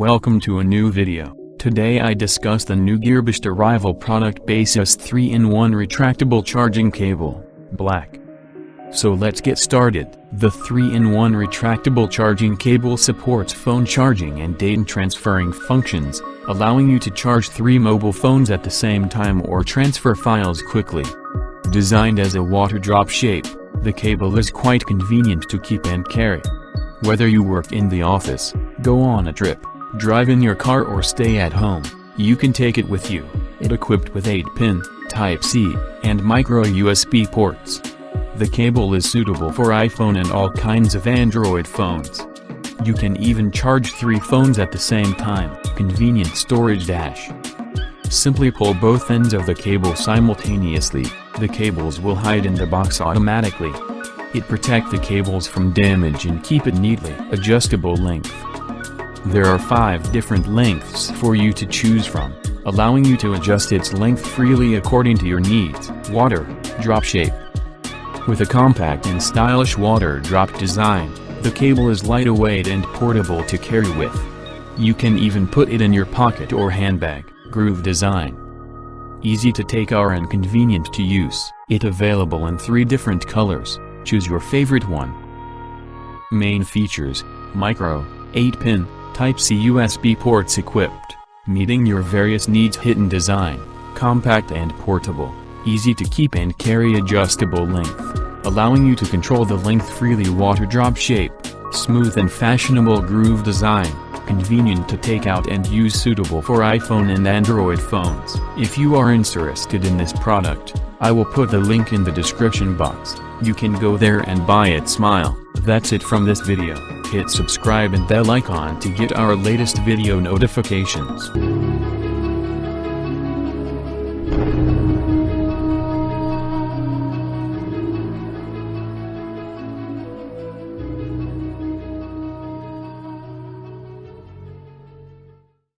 Welcome to a new video. Today I discuss the new Gearbest arrival product Baseus 3-in-1 Retractable Charging Cable, Black. So let's get started. The 3-in-1 Retractable Charging Cable supports phone charging and data transferring functions, allowing you to charge 3 mobile phones at the same time or transfer files quickly. Designed as a water drop shape, the cable is quite convenient to keep and carry. Whether you work in the office, go on a trip, drive in your car or stay at home, you can take it with you. It equipped with 8-pin, Type-C, and micro USB ports. The cable is suitable for iPhone and all kinds of Android phones. You can even charge 3 phones at the same time. Convenient storage dash. Simply pull both ends of the cable simultaneously, the cables will hide in the box automatically. It protects the cables from damage and keep it neatly. Adjustable length. There are 5 different lengths for you to choose from, allowing you to adjust its length freely according to your needs. Water drop shape. With a compact and stylish water drop design, the cable is lightweight and portable to carry with. You can even put it in your pocket or handbag. Groove design. Easy to take care and convenient to use. It available in 3 different colors, choose your favorite one. Main features: micro, 8-pin, Type-C USB ports equipped, meeting your various needs. Hidden design, compact and portable, easy to keep and carry. Adjustable length, allowing you to control the length freely. Water drop shape, smooth and fashionable. Groove design, convenient to take out and use, suitable for iPhone and Android phones. If you are interested in this product, I will put the link in the description box. You can go there and buy it. Smile. That's it from this video. Hit subscribe and bell icon to get our latest video notifications.